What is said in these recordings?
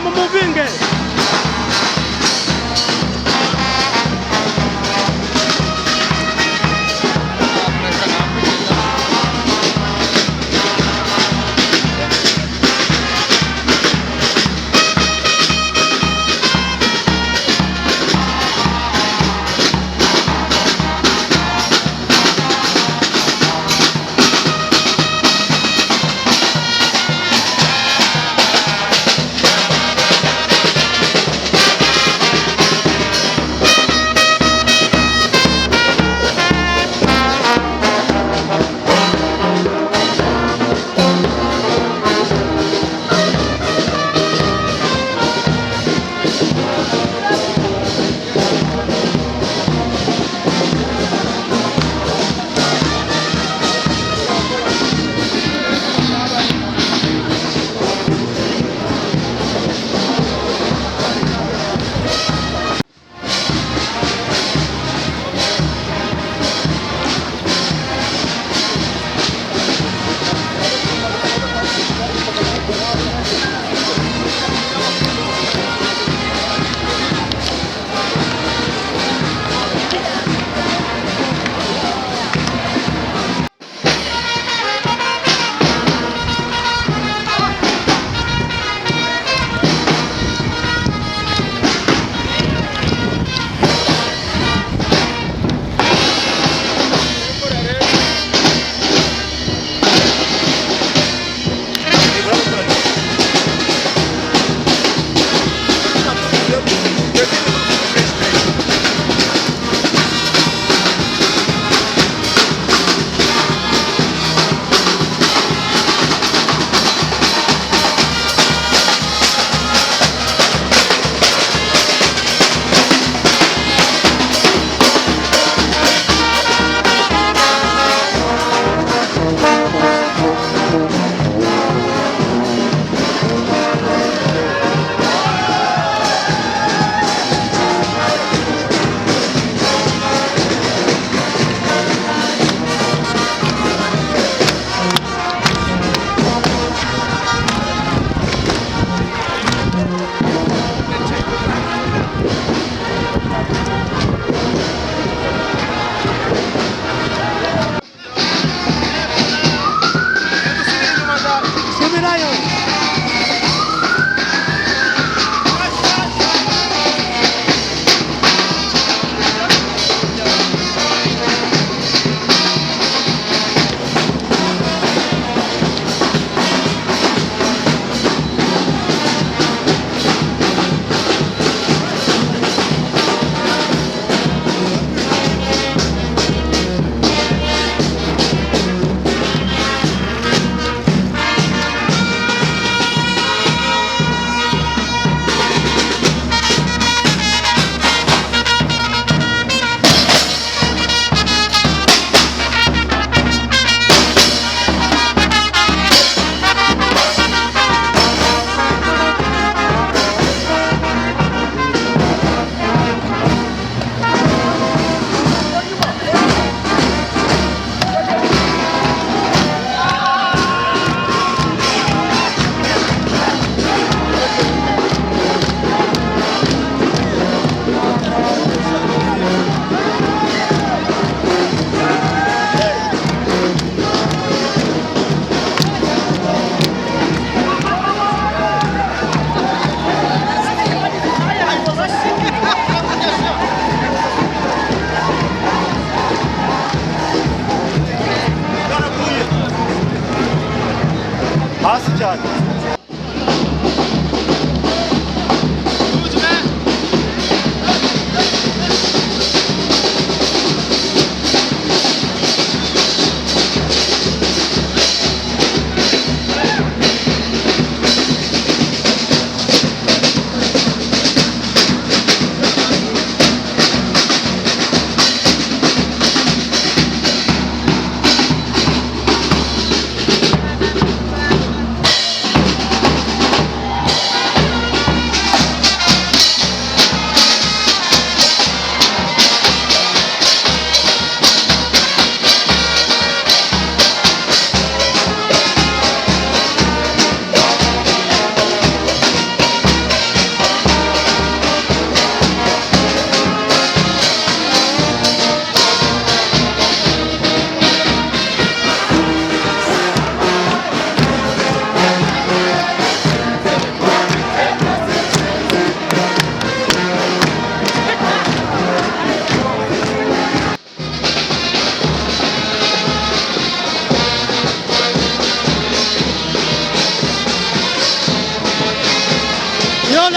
Muvinga mumuvinge.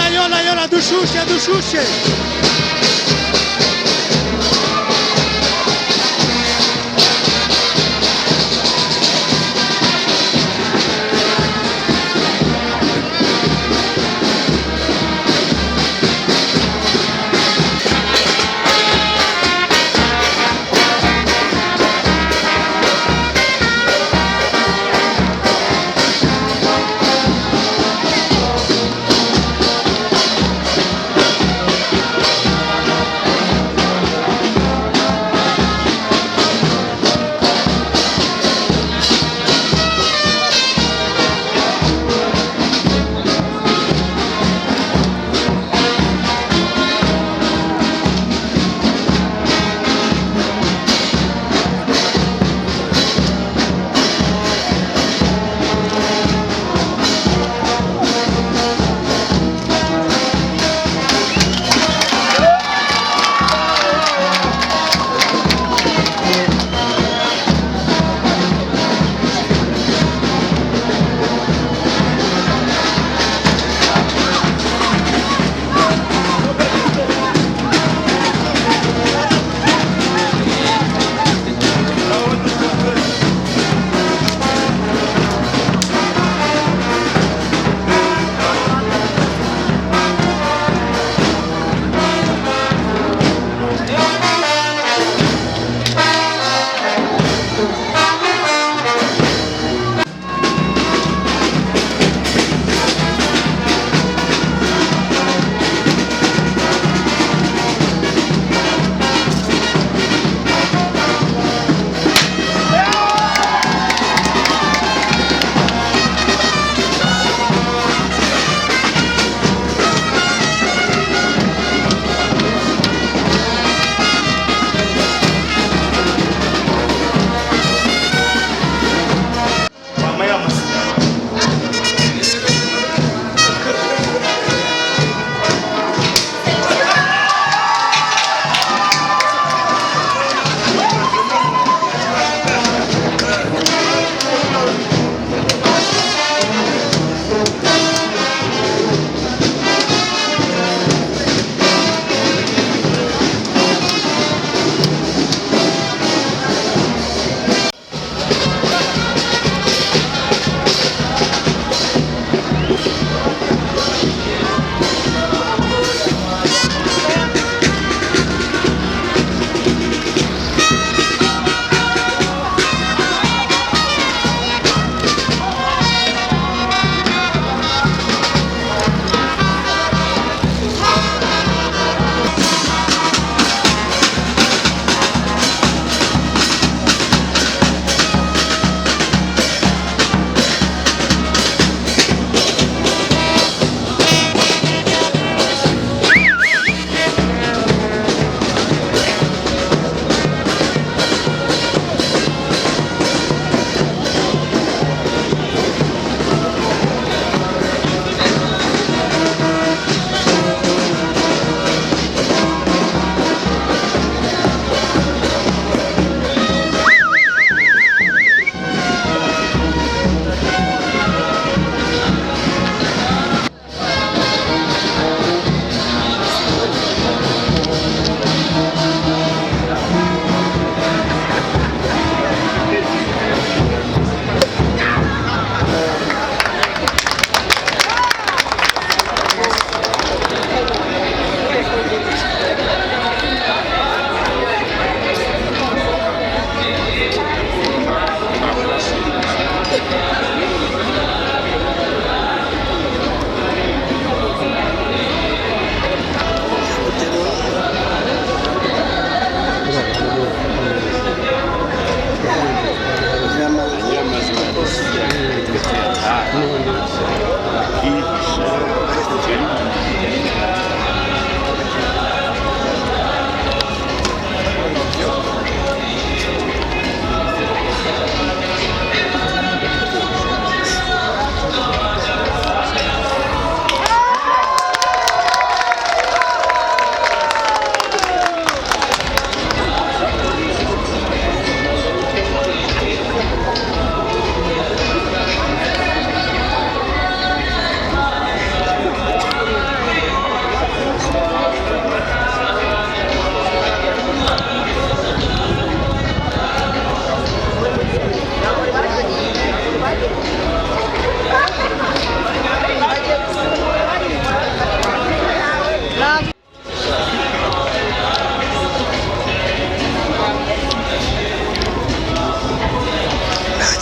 yola dushushe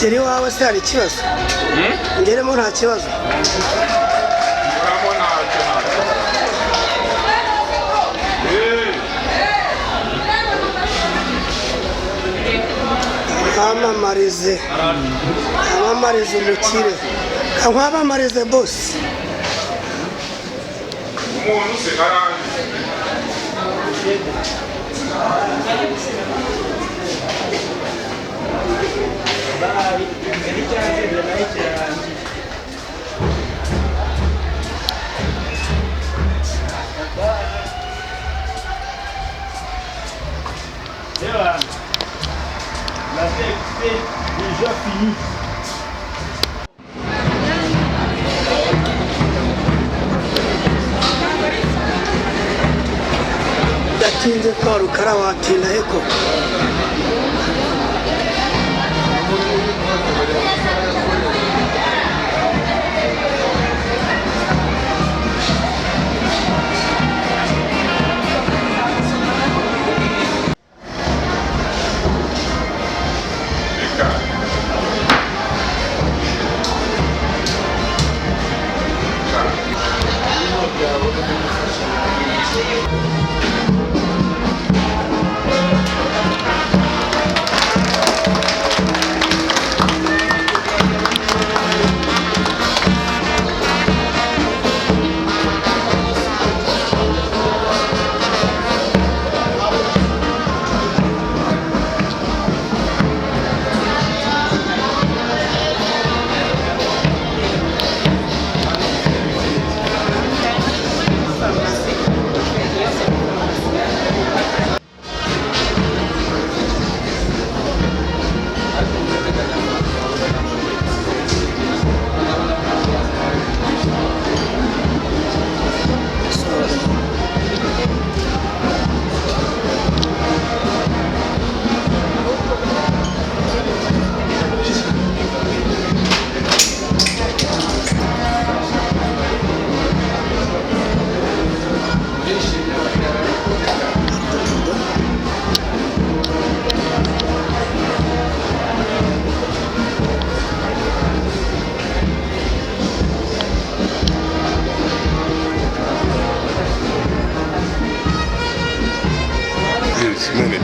Ngeri wawe se hari ikibazo? Ngeremo nta kibazo. Amamarize umukire. Kankwabamarize boss. Umuntu se karanje. Bye. Ngeri cyanze nayo kiraranje. La fête est déjà finie. Datinze kwa rukara watinda heko.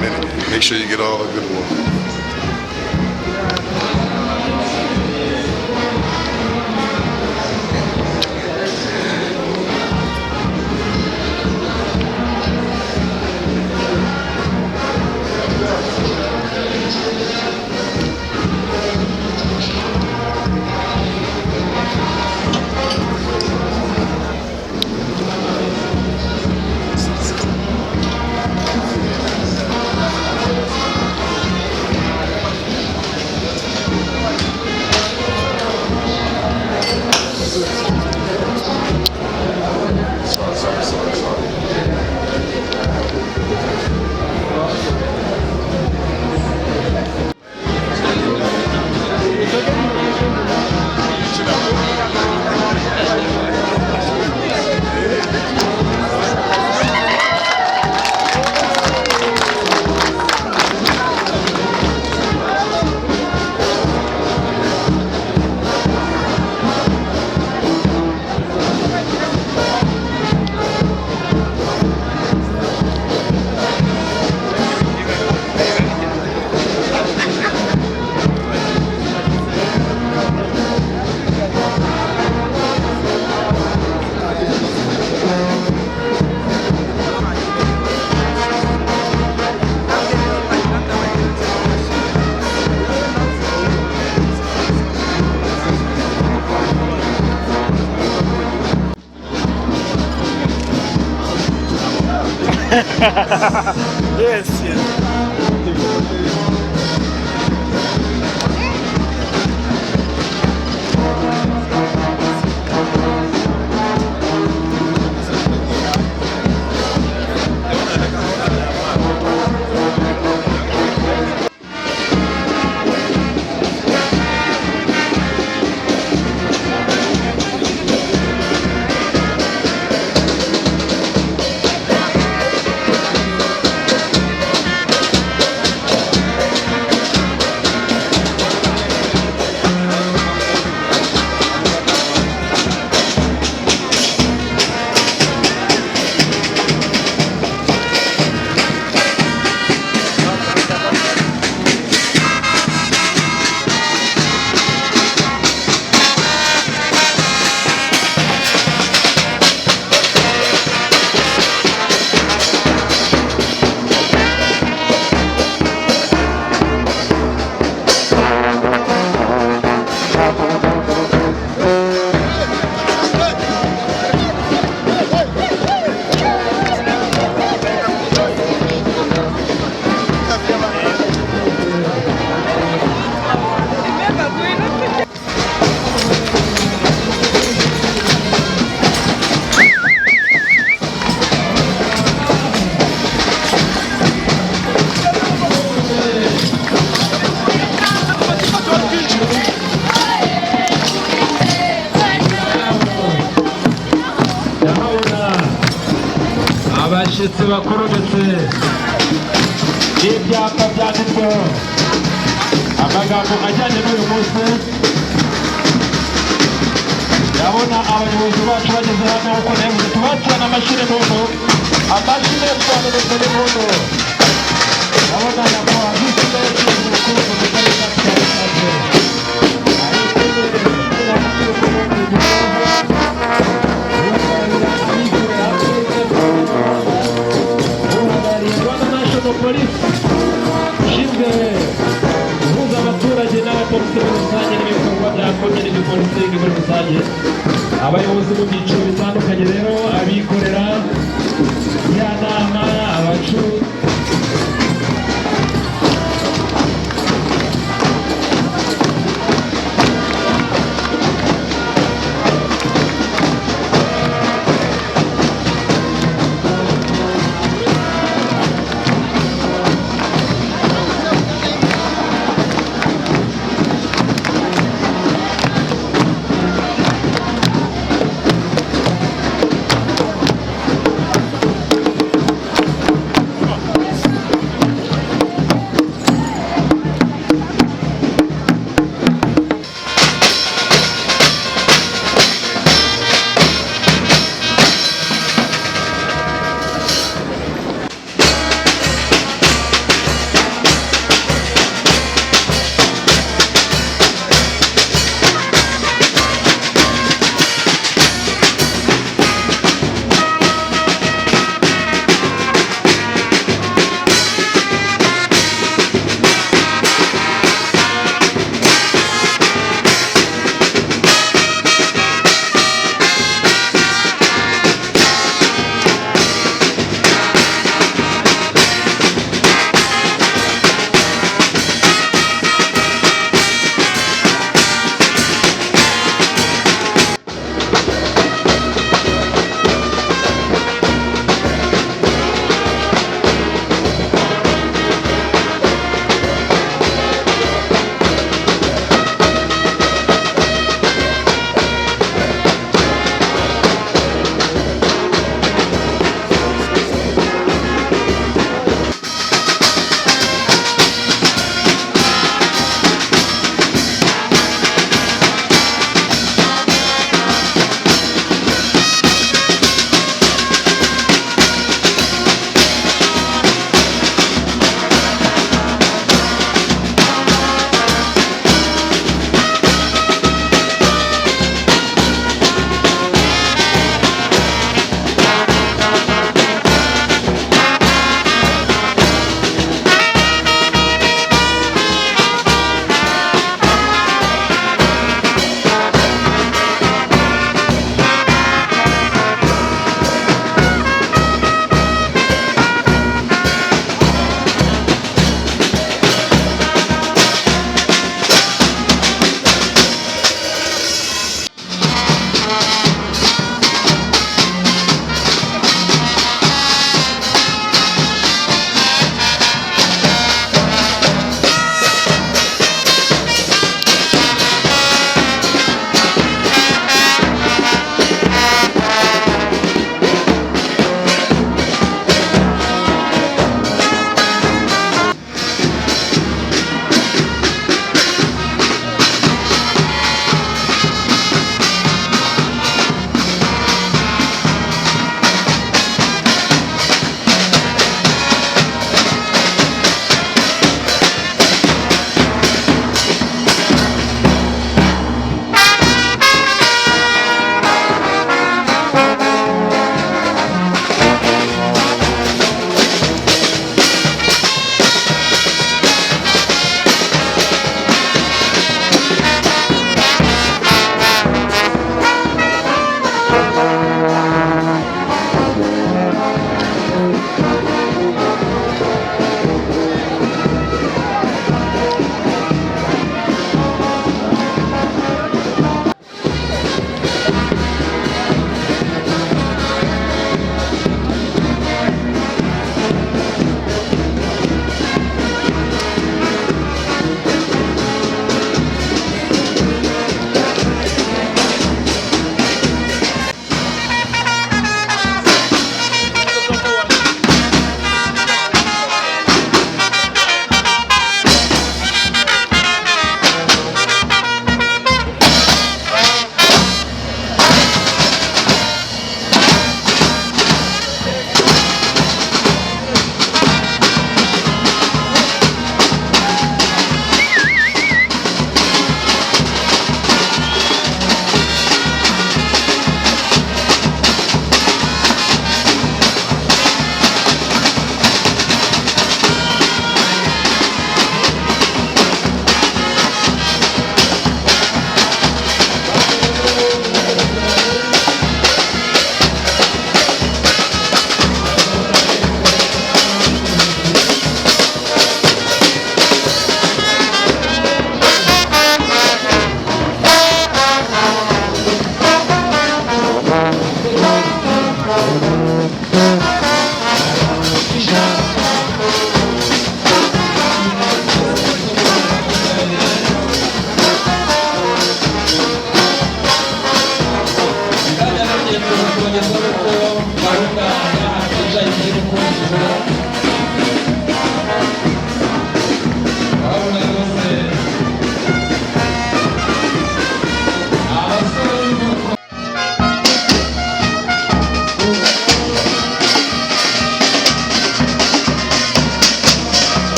Minute. Make sure you get all the good ones. Yes, yes. abashyitsi bakuru ndetse n'ibyapa byanditsweho amagambo ajyanye n'uyu munsi. Ndabona abayobozi bacu bageze hano uko nebuze tubakirana amashyi muntu amashyi y'Rwanda ndetse n'impundu. Ndabona nyakubahwa visi perezida mukuru mu karere ka Musanze polisi ushinzwe guhuza abaturage n'abapolisi muri rusange n'ibikorwa bya komini polisi muri rusange. Abayobozi mu byiciro bitandukanye rero abikorera njyanama abacuruzi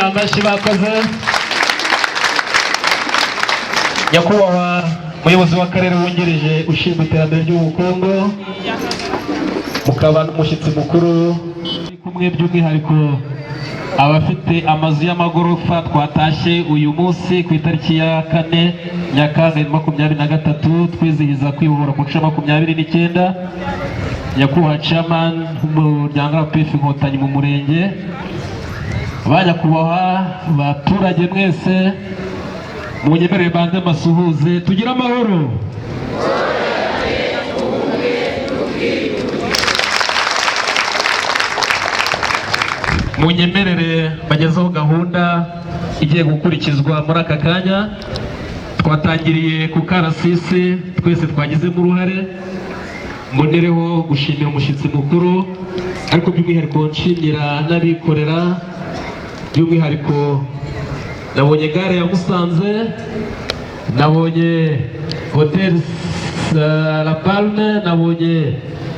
Amashi bakoze. Nyakubahwa umuyobozi w'akarere wungirije ushinzwe iterambere ry'ubukungu, mukaba n'umushyitsi mukuru kumwe by'umwihariko abafite amazu y'amagorofa twatashye uyu munsi ku itariki ya 4 Nyakanga 2023 twizihiza kwibohora ku nshuro 29. Nyakubahwa chairman w'umuryango w'abaPF Inkotanyi mu murenge, banyakubahwa baturage mwese, munyemerere banze masuhuze tugira amahoro. Munyemerere bagezeho gahunda igiye gukurikizwa muri aka kanya. Twatangiriye ku karasisi, twese twagizemo uruhare. Mbonereho gushimira umushyitsi mukuru, ariko by'umwihariko nshimira n'abikorera. By'umwihariko nabonye gare ya Musanze, nabonye Hotel La Palme, nabonye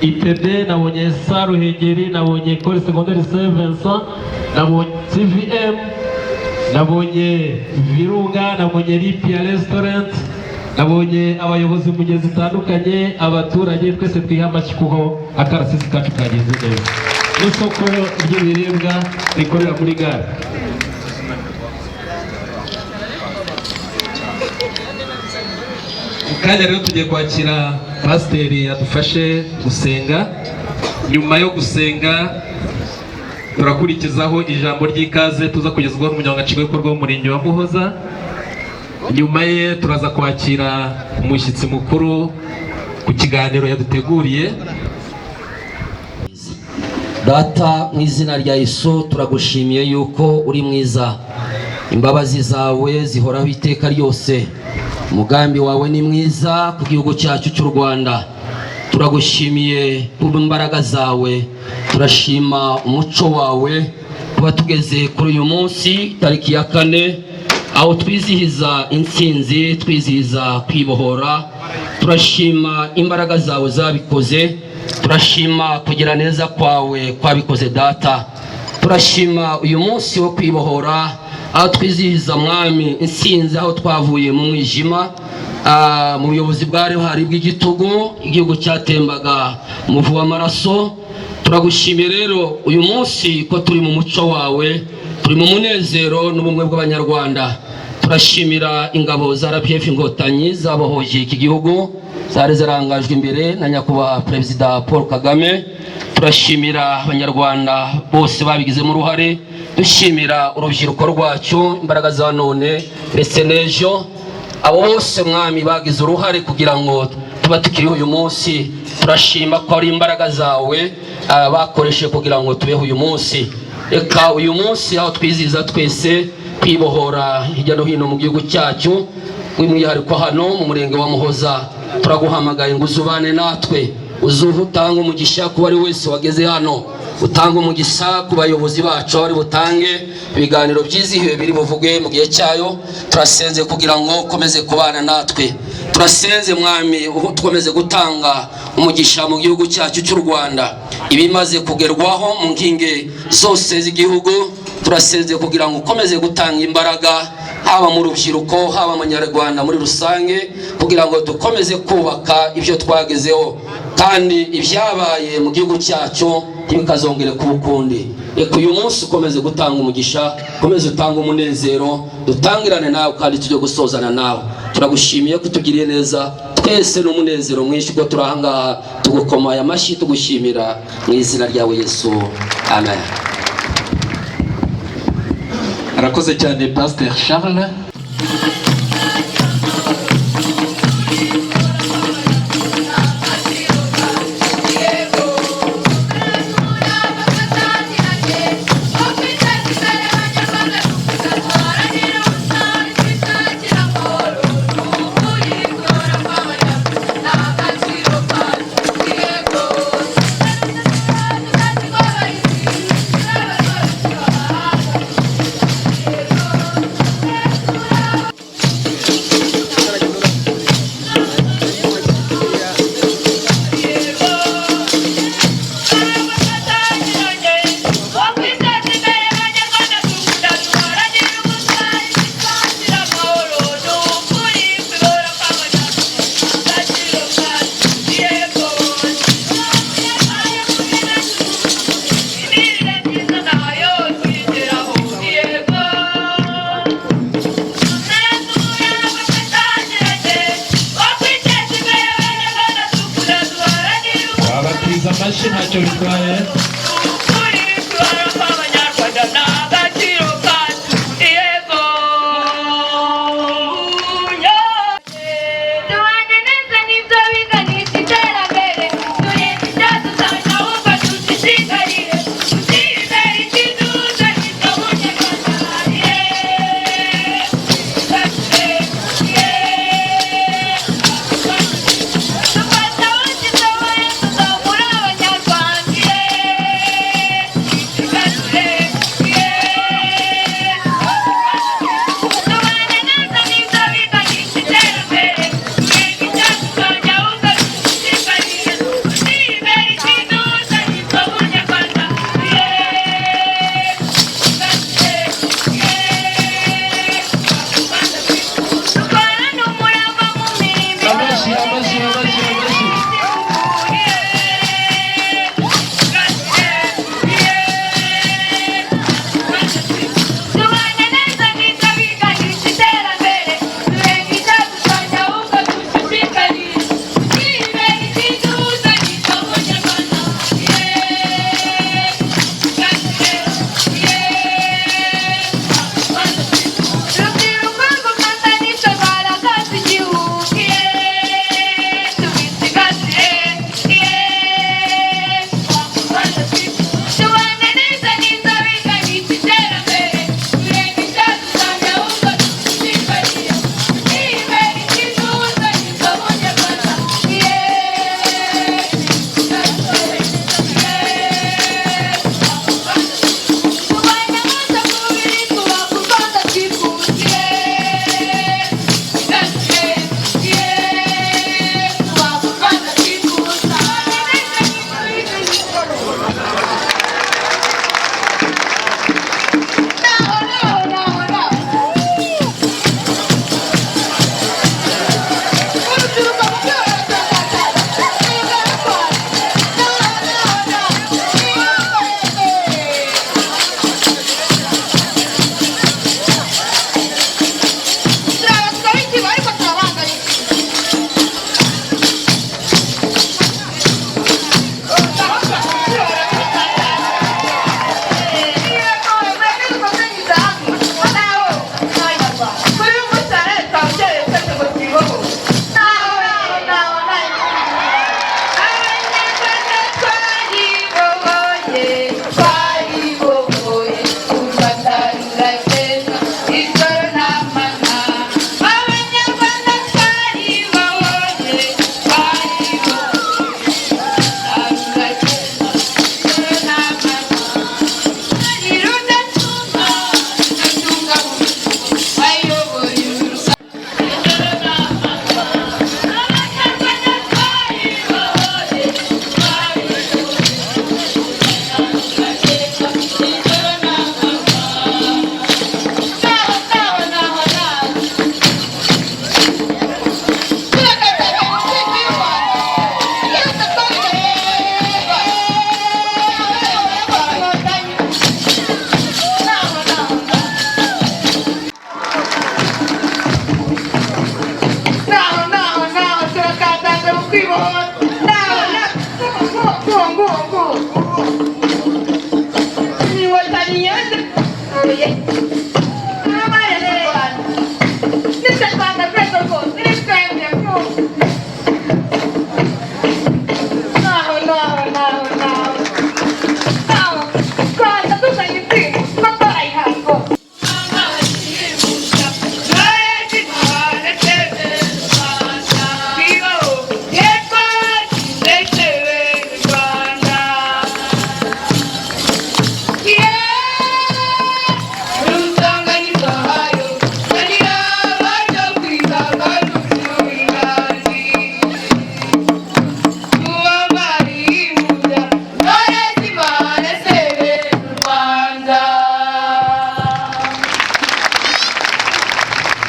ITB, nabonye Saruhengeri, nabonye École Secondaire Saint Vincent, nabonye CVM, nabonye Virunga, nabonye Lipia Restaurant, nabonye abayobozi mu ngeri zitandukanye, abaturage twese twihamashi kuho akarasisi kacu kagenze neza. N'isoko ry'ibiribwa rikorera muri gare. Kanya rero tugiye kwakira pasiteri yadufashe gusenga. Nyuma yo gusenga turakurikizaho ijambo ry'ikaze tuza kugezwaho n'umunyamabanga nshingwabikorwa w'umurenge wa Muhoza. Nyuma ye turaza kwakira umushyitsi mukuru ku kiganiro yaduteguriye. Data, mu izina rya Yesu turagushimiye yuko uri mwiza, imbabazi zawe zihoraho iteka ryose, umugambi wawe ni mwiza ku gihugu cyacu cy'u Rwanda. Turagushimiye imbaraga zawe, turashima umuco wawe kuba tugeze kuri uyu munsi tariki ya 4 aho twizihiza intsinzi, twizihiza kwibohora. Turashima imbaraga zawe zabikoze, turashima kugira neza kwawe kwabikoze Data. Turashima uyu munsi wo kwibohora aho twizihiza mwami intsinzi, aho twavuye mu mwijima, mu buyobozi bwari hari bw'igitugu, igihugu cyatembaga umuvu w'amaraso. Turagushimiye rero uyu munsi ko turi mu muco wawe, turi mu munezero n'ubumwe bw'abanyarwanda. Turashimira ingabo za RPF Inkotanyi zabohoje iki gihugu, zari zarangajwe imbere na nyakubahwa Perezida Paul Kagame. Turashimira abanyarwanda bose babigizemo uruhare, dushimira urubyiruko rwacu, imbaraga za none ndetse n'ejo, abo bose mwami bagize uruhare kugira ngo tuba tukiri uyu munsi. Turashima ko ari imbaraga zawe bakoreshe kugira ngo tubeho uyu munsi. Reka uyu munsi aho twizihiza twese kwibohora hirya no hino mu gihugu cyacu, w'umwihariko hano mu murenge wa Muhoza, turaguhamagaye ngo uzubane natwe, uzuhe utanga umugisha kuba ari wese wageze hano, utanga umugisha ku bayobozi bacu ari butange ibiganiro byizihiwe biri buvuge mu gihe cyayo. Turasenze kugira ngo ukomeze kubana natwe, turasenze mwami ukomeze gutanga umugisha mu gihugu cyacu cy'u Rwanda, ibimaze kugerwaho mu nkinge zose z'igihugu. Turasenze kugira ngo ukomeze gutanga imbaraga haba mu rubyiruko, haba mu Nyarwanda muri rusange, kugira ngo dukomeze kubaka ibyo twagezeho, kandi ibyabaye mu gihugu cyacu ntibikazongere kuba ukundi. Reka uyu munsi ukomeze gutanga umugisha, ukomeze utanga umunezero, dutangirane nawe kandi tujye gusozana nawe. Turagushimiye ko tugiriye neza, twese n'umunezero mwinshi ko turahangaha tugukomaye amashyi tugushimira mu izina ryawe Yesu, amen. Arakoze cyane Pasteur Charles. Ntacyo bitwaye.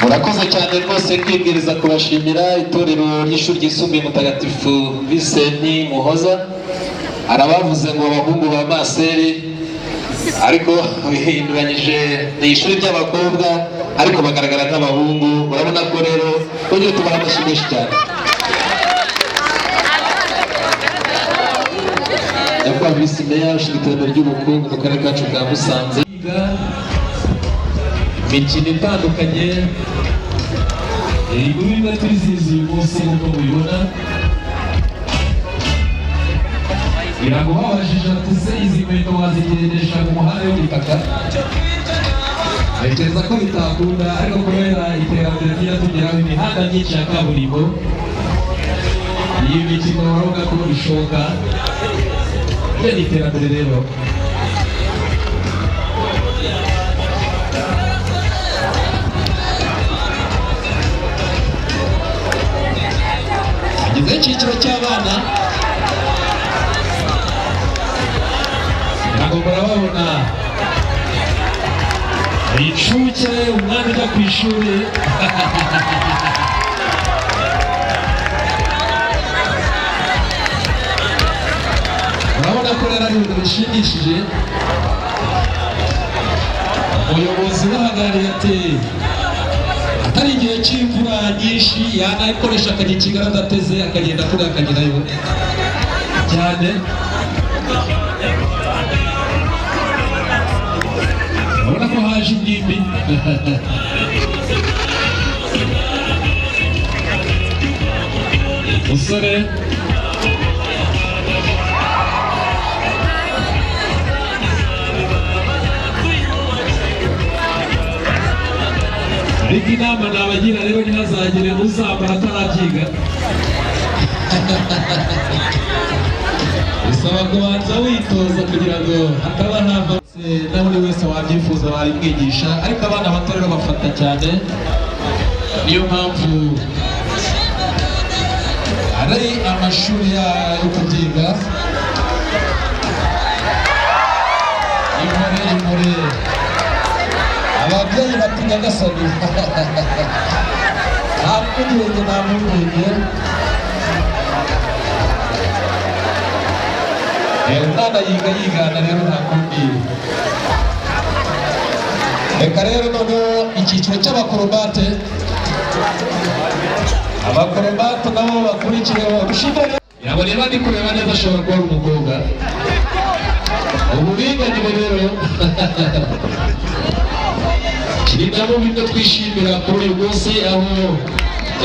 murakoze cyane rwose kwibwiriza kubashimira itorero ry'ishuri ryisumbuye mutagatifu Vincent Muhoza. Arabavuze ngo abahungu ba Maseri ariko bihinduranyije ni ishuri ry'abakobwa ariko bagaragara nk'abahungu. Urabona ko rero tujye tubaha amashyi cyane. Yakwa Visi Meya ushinzwe iterambere ry'ubukungu mu karere kacu ka Musanze. Imikino itandukanye ibigo twizihiza uyu munsi nk'uko mubibona. Iraguhabajije ati se izi nkweto wazigendesha ku muhanda w'igitaka? Ntekereza ko bitakunda ariko kubera iterambere ryatugeraho imihanda myinshi ya kaburimbo iyi mikino urabona ko bishoboka. Iyo ni iterambere rero. Igize icyiciro cy'abana ntabwo murababona incuke umwana ujya ku ishuri. Urabona ko rero ari ibintu bishimishije. Umuyobozi ubahagarariye ati atari igihe cy'imvura nyinshi yanayikoresha akajya Kigali adateze akagenda kuri akagerayo cyane. Urabona ko haje ingimbi. Umusore ariko inama nabagira rero ntihazagire uzambara atarabyiga. Bisaba kubanza witoza kugira ngo hakaba ntabwo na buri wese wabyifuza wabimwigisha, ariko abana bato rero bafata cyane. Niyo mpamvu ari amashuri yo kubyiga. Imore ababyeyi bati Nyagasani nta mpungenge nta mpungenge. Umwana yigana rero nta kundi. Reka rero noneho icyiciro cy'abakorobate. Abakorobate nabo bakurikireho gushimira. Yabo reba ndi kureba neza ashobora kuba ari umukobwa. Uburinganire rero kiri nabo bimwe twishimira kuri uyu munsi, aho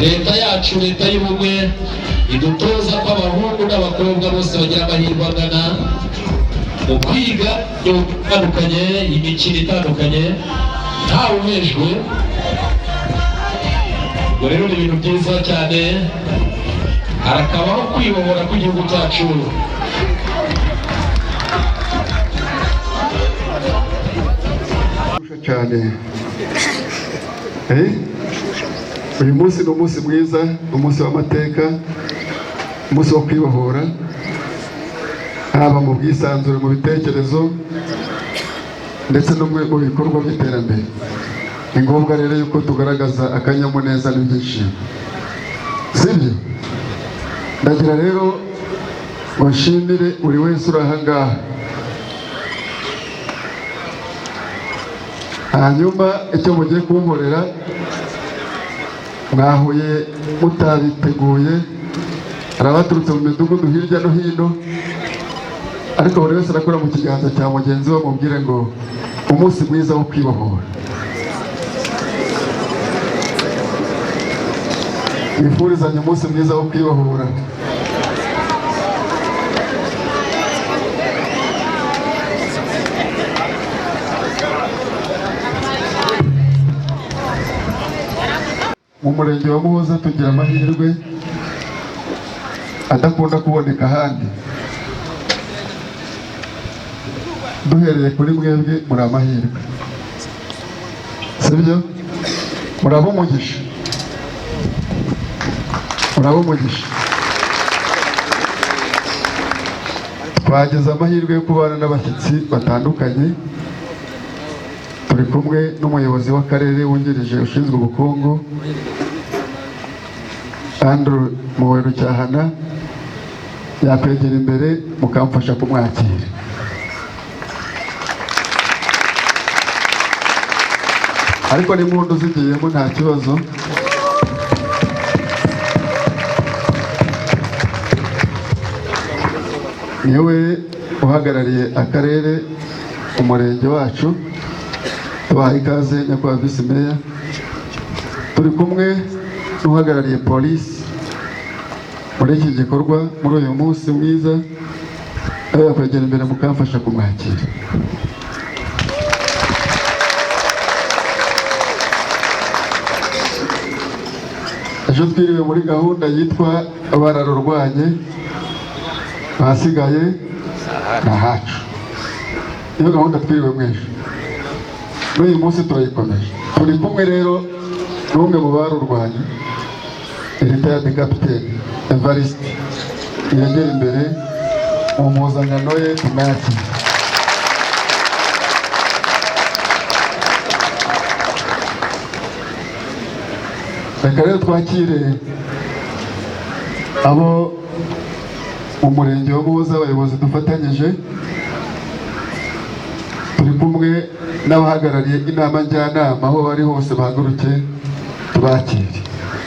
leta yacu, leta y'ubumwe idutoza ko abahungu n'abakobwa bose bagira amahirwe angana mu kwiga itandukanye, imikino itandukanye ntawe uhejwe. Ubwo rero ni ibintu byiza cyane, harakabaho kwibohora kw'igihugu cyacu. cyane. Uyu munsi ni umunsi mwiza, umunsi w'amateka, umunsi wo kwibohora, haba mu bwisanzure, mu bitekerezo ndetse no mu bikorwa by'iterambere. Ni ngombwa rero yuko tugaragaza akanyamuneza n'ibyishimo, sibyo? Ndagira rero ngo nshimire buri wese uri aha ngaha. Hanyuma icyo mugiye kunkorera, mwahuye mutabiteguye hari abaturutse mu midugudu hirya no hino, ariko buri wese arakora mu kiganza cya mugenzi we amubwire ngo umunsi mwiza wo kwibohora. Twifurizanye umunsi mwiza wo kwibohora. Mu murenge wa Muhoza tugira amahirwe adakunda kuboneka ahandi. Duhereye kuri mwebwe muri amahirwe, sibyo? Murabo umugisha, murabo umugisha. Twagize amahirwe yo kubana n'abashyitsi batandukanye. Turi kumwe n'umuyobozi w'akarere wungirije ushinzwe ubukungu Andrew Muweru Cyahana, yakwegera imbere mukamfasha kumwakira. Ariko n'impundu zigiyemo nta kibazo. Niwe uhagarariye akarere umurenge wacu. Tubaha ikaze nyakubahwa visi meya. Turi kumwe n'uhagarariye polisi muri iki gikorwa muri uyu munsi mwiza. Yakwegera imbere mukamfasha kumwakira. Ejo twiriwe muri gahunda yitwa bararurwanye, basigaye nahacu. Iyo gahunda twiriwe mw'ejo, n'uyu munsi turayikomeje. Turi kumwe rero n'umwe mu barurwanye, retired captain Evariste. Yegera imbere mu mpuzankano ye tumwakire. Reka rero twakire abo umurenge wa Muhoza, abayobozi dufatanyije. Turi kumwe n'abahagarariye inama njyanama, aho bari hose bahaguruke tubakire.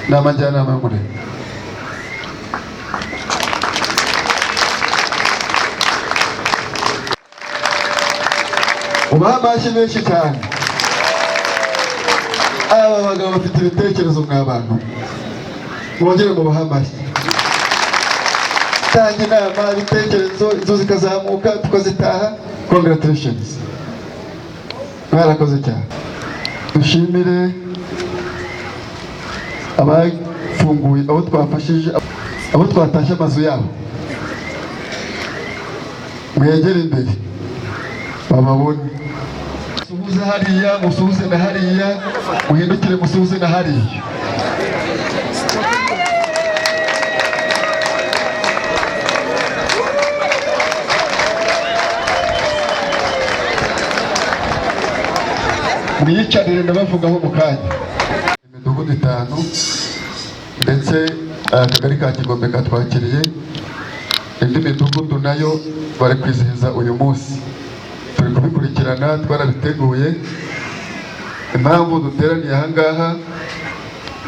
Inama njyanama y'umurenge. Ubaha amashyi menshi cyane. Aba bagabo bafite ibitekerezo mw'abantu, mwongere mubahe amashyi. Tanga inama, ibitekerezo, inzu zikazamuka tukazitaha. Congratulations, mwarakoze cyane. Dushimire abafunguye, abo twafashije, abo twatashye amazu yabo. Mwegere imbere bababone. Musuhuze hariya, musuhuze na hariya, muhindukire musuhuze na hariya. Mwiyicarire ndabavugaho mu kanya. Imidugudu 5 ndetse akagari ka Kigombe katwakiriye. Indi midugudu nayo bari kwizihiza uyu munsi. Turi kubikurikirana, twarabiteguye. Impamvu duteraniye aha ngaha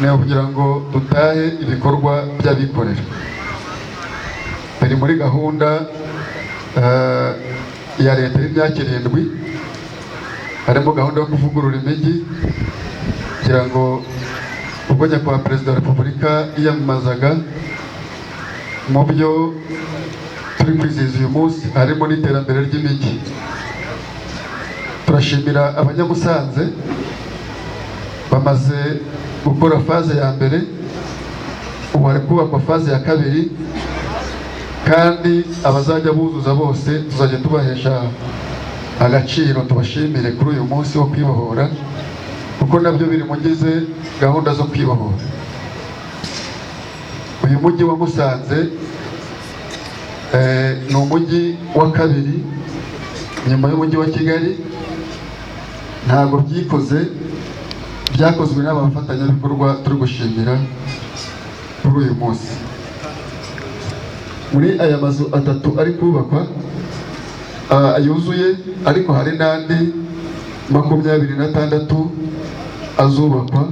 ni kugira ngo dutahe ibikorwa by'abikorera. Bari muri gahunda ya leta y'imyaka 7. Harimo gahunda yo kuvugurura imijyi, kugira ngo ubwo nyakubahwa Perezida wa Repubulika yiyamamazaga, mu byo turi kwizihiza uyu munsi harimo n'iterambere ry'imijyi. Turashimira abanyamusanze bamaze gukora faze ya mbere, ubu hari kubakwa faze ya 2, kandi abazajya buzuza bose tuzajya tubahesha agaciro. Tubashimire kuri uyu munsi wo kwibohora, kuko nabyo biri mu ngize gahunda zo kwibohora. Uyu mujyi wa Musanze ni umujyi wa 2 nyuma y'umujyi wa Kigali. Ntabwo byikoze, byakozwe n'abafatanyabikorwa turi gushimira kuri uyu munsi. Muri aya mazu 3 ari kubakwa yuzuye, ariko hari n'andi 26 azubakwa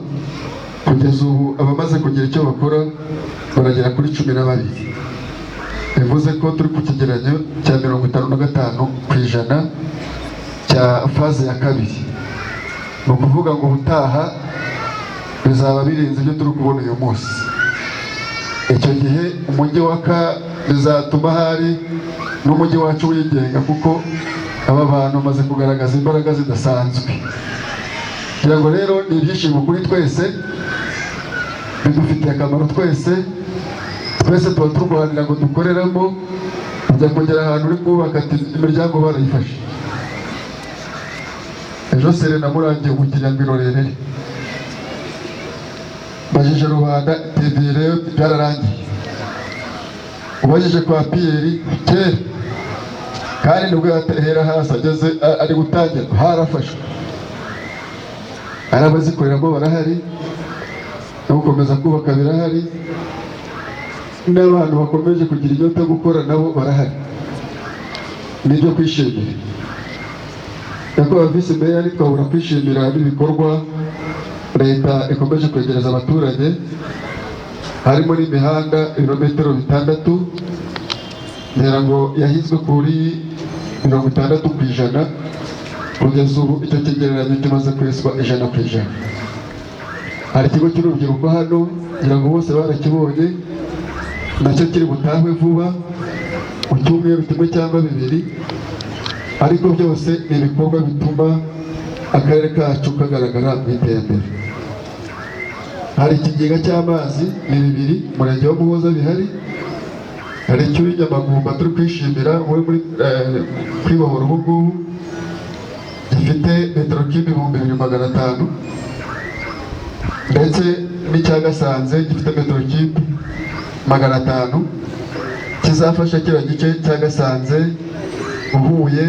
kugeza ubu abamaze kugira icyo bakora baragera kuri 12. bivuze ko turi ku kigereranyo cya 55% cya faze ya kabiri. Ni ukuvuga ngo ubutaha bizaba birenze ibyo turi kubona uyu munsi. Icyo gihe umujyi waka bizatuma hari n'umujyi wacu wigenga, kuko aba bantu bamaze kugaragaza imbaraga zidasanzwe. Kugira ngo rero ni ibyishimo kuri twese, bidufitiye akamaro twese tuba turwanira ngo dukoreramo, ujya kugera ahantu uri kubaka imiryango barayifashe. Ejo Serena murangiye kugira ngo irorere bajije rubanda TV rero byararangiye. Ubajije kwa Pierre kera kandi nubwo yatera hasi ageze ari gutangira harafashwe, arabazikoreramo barahari, no gukomeza kubaka birahari, n'abantu bakomeje kugira inyota gukora nabo barahari. Nibyo kwishimira. Yako Visi Meya twabura kwishimira ibikorwa leta ikomeje kwegereza abaturage, harimo n'imihanda ibirometero 6 ngira ngo yahizwe kuri 60%. Kugeza ubu icyo kigereranyo kimaze kweswa 100%. Hari ikigo cy'urubyiruko hano ngira ngo bose barakibonye, nacyo kiri butahwe vuba mu cyumweru kimwe cyangwa 2, ariko byose ni ibikorwa bituma akarere kacu kagaragara mu iterambere. Hari ikigega cy'amazi ni 2 murenge wa Muhoza bihari, hari icyuri Nyamagumba turi kwishimira muri kwibohora ubu gifite metero kibi 2500, ndetse n'icya Gasanze gifite metero kibi 500, kizafasha kira gice cya Gasanze, Uhuye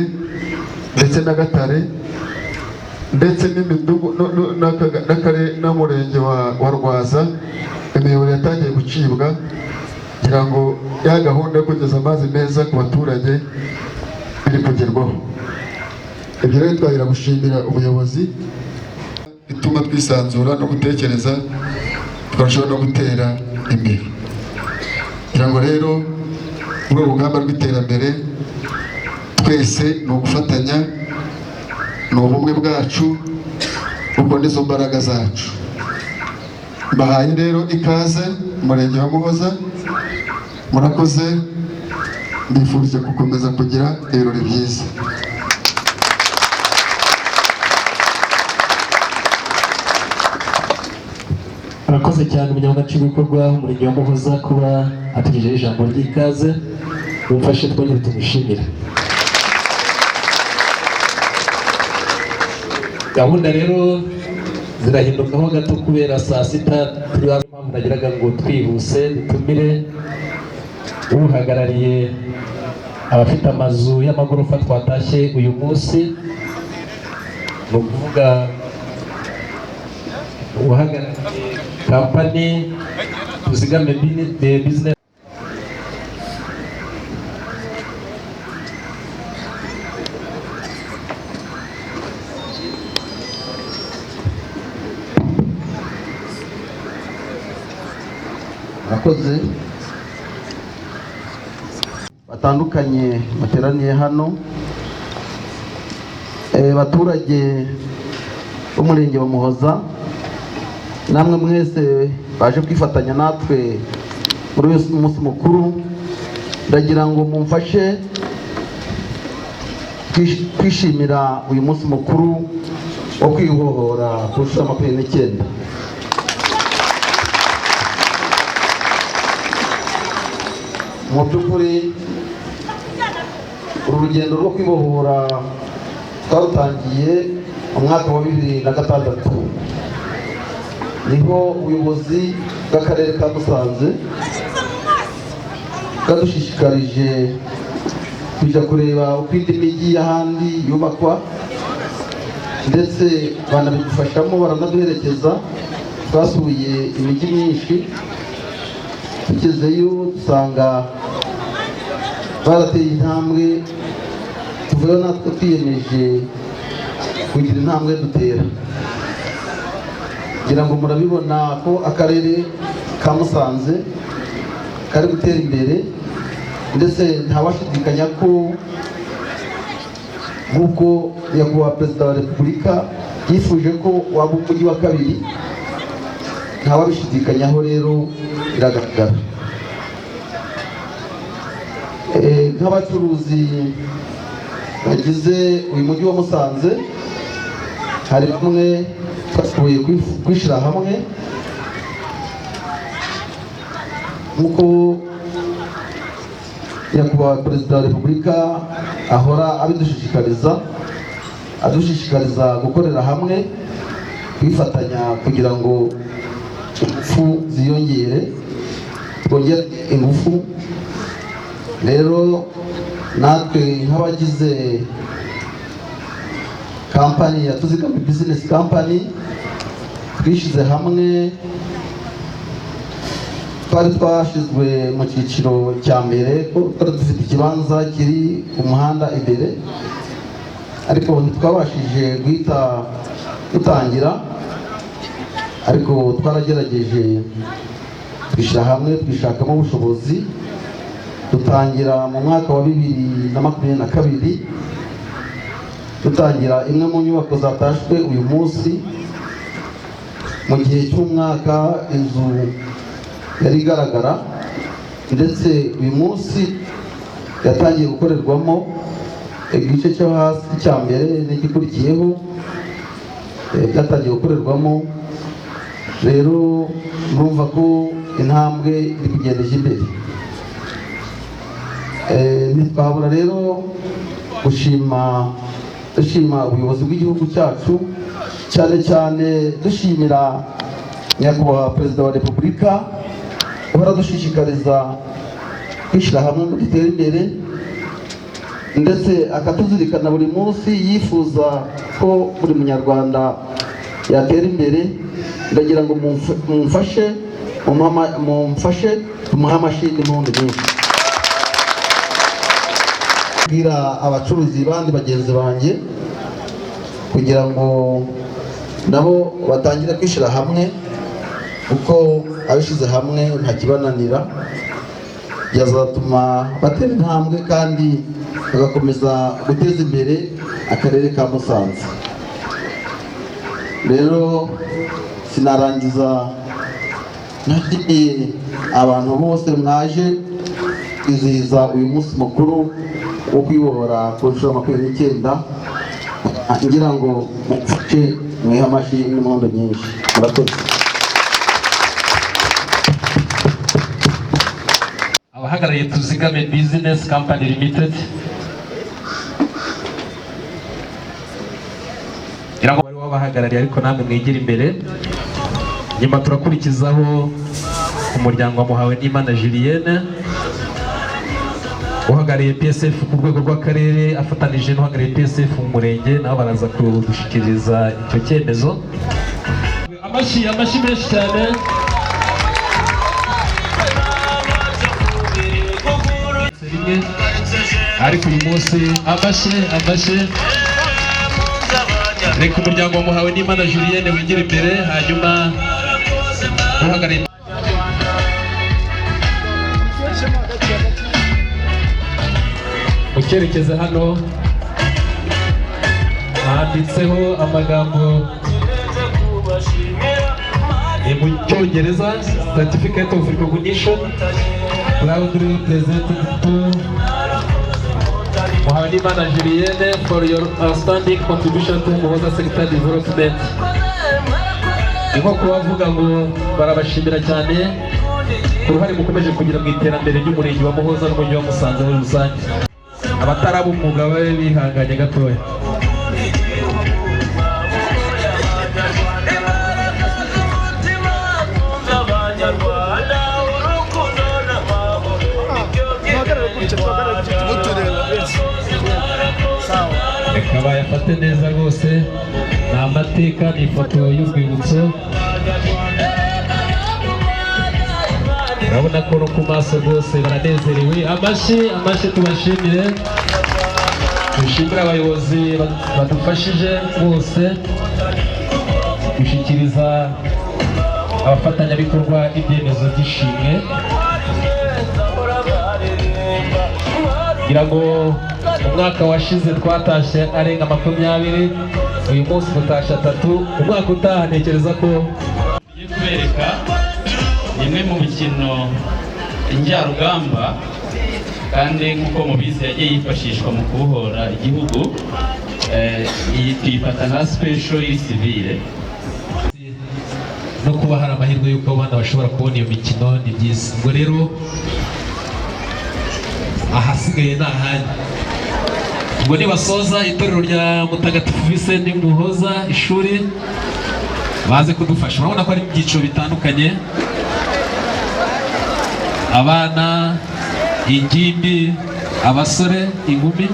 ndetse na Gatare, ndetse n'imidugu n'akare n'umurenge wa Rwaza. Imiyoboro yatangiye gucibwa kugira ngo ya gahunda yo kugeza amazi meza ku baturage biri kugerwaho. Ibyo rero twahera gushimira ubuyobozi, bituma twisanzura no gutekereza, twarushaho no gutera imbere. Kugira ngo rero muri urugamba rw'iterambere twese ni ugufatanya, ni ubumwe bwacu, ubwo nizo mbaraga zacu. Bahaye rero ikaze umurenge wa Muhoza, murakoze, ndifurije gukomeza kugira ibirori byiza. Murakoze cyane umunyamagaciro w'ibikorwa umurenge wa Muhoza kuba atugejeje ijambo ry'ikaze. Mumfashe twongere tumushimire. Gahunda rero zirahindukaho gato kubera saa 6 turi mpamvu nagiraga ngo twihuse dutumire uhagarariye abafite amazu y'amagorofa twatashye uyu munsi, no kuvuga uhagarariye kampani Tuzigame Business. Abakozi batandukanye bateraniye hano, baturage b'umurenge wa Muhoza, namwe mwese baje kwifatanya natwe muri uyu munsi mukuru, ndagira ngo mumfashe kwishimira uyu munsi mukuru wo kwibohora ku nshuro ya 29. Mu by'ukuri uru rugendo rwo kwibohora twarutangiye mu mwaka wa 2006, niho ubuyobozi bw'akarere ka Musanze bwadushishikarije kujya kureba uko indi mijyi y'ahandi yubakwa, ndetse banabidufashamo baranaduherekeza. Twasuye imijyi myinshi, tugezeyo dusanga barateye intambwe, tuvuye natwe twiyemeje kugira intambwe dutera. ngira ngo murabibona ko akarere ka Musanze kari gutera imbere ndetse ntawashidikanya ko nk'uko nyakubahwa perezida wa repubulika yifuje ko waba umujyi wa kabiri, ntawabishidikanyaho rero biragaragara. Nk'abacuruzi bagize uyu mujyi wa Musanze, hari bamwe twashoboye kwishyira hamwe nk'uko nyakubahwa perezida wa repubulika ahora adushishikariza gukorera hamwe, kwifatanya kugira ngo ingufu ziyongere, twongere ingufu. Rero natwe nk'abagize kampani ya Tuzigame business company twishyize hamwe, twari twashizwe mu cyiciro cya mbere ko twari dufite ikibanza kiri ku muhanda imbere, ariko ntitwabashije guhita dutangira, ariko twaragerageje twishyira hamwe, twishakamo ubushobozi, dutangira mu mwaka wa 2022, dutangira imwe mu nyubako zatashwe uyu munsi. Mu gihe cy'umwaka inzu yari igaragara, ndetse uyu munsi yatangiye gukorerwamo igice cyo hasi cya mbere n'igikurikiyeho byatangiye gukorerwamo. Rero murumva ko intambwe iri kugenda ijya imbere. Ntitwabura rero dushima ubuyobozi bw'igihugu cyacu, cyane cyane dushimira nyakubahwa perezida wa repubulika uhora dushishikariza kwishyira hamwe ngo dutere imbere, ndetse akatuzirikana buri munsi, yifuza ko buri munyarwanda yatera imbere. Ndagira ngo mumfashe tumuhe amashyi n'impundu nyinshi. Bwira abacuruzi bandi bagenzi banjye kugira ngo nabo batangire kwishyira hamwe, kuko abishyize hamwe nta kibananira, byazatuma batera intambwe kandi bagakomeza guteza imbere akarere ka Musanze. Rero sinarangiza nashimiye abantu bose mwaje kwizihiza uyu munsi mukuru wo kwibohora ku nshuro 29, ngira ngo mufashe mwihe amashyi n'impundu nyinshi. Murakoze. Abahagarariye Tuzigame business company limited, ngira ngo bari wabahagarariye, ariko namwe mwigira imbere. Nyuma turakurikizaho umuryango wa Muhawe n'Imana Julienne uhagarariye PSF ku rwego rw'akarere, afatanije n'uhagarariye PSF mu murenge, nabo baraza kudushikiriza icyo cyemezo. Amashyi menshi cyane. Ariko uyu munsi amashyi. Reka umuryango wa Muhawe n'Imana Julienne wigira imbere, hanyuma uhagarariye ukerekeza hano handitseho amagambo mu Cyongereza, certificate of recognition proudly presented to Muhawe n'Imana Julienne for your outstanding contribution to Muhoza sector development. Niko kubavuga ngo barabashimira cyane ku ruhare mukomeje kugira mu iterambere ry'umurenge wa Muhoza n'umujyi wa Musanze muri rusange. Abataraba umwuga babe bihanganye gatoya. Reka bayafate neza rwose, ni amateka, ni ifoto y'urwibutso. Urabona ko no ku maso rwose baranezerewe. Amashyi tubashimire. Dushimira abayobozi badufashije bose. gushyikiriza abafatanyabikorwa ibyemezo by'ishimwe. Ngira ngo umwaka washize twatashye arenga 20, uyu munsi dutashye 3. Umwaka utaha ntekereza ko tugiye kubereka imwe mu mikino njyarugamba kandi nk'uko mubizi yagiye yifashishwa mu kubohora igihugu. Iyi tuyifata nka special civile, no kuba hari amahirwe y'uko abana bashobora kubona iyo mikino ni byiza. Ubwo rero ahasigaye ni ahandi. Ubwo nibasoza itorero rya Mutagatifu Vincent Muhoza ishuri baze kudufasha. Urabona ko ari ibyiciro bitandukanye, abana, ingimbi, abasore, inkumi.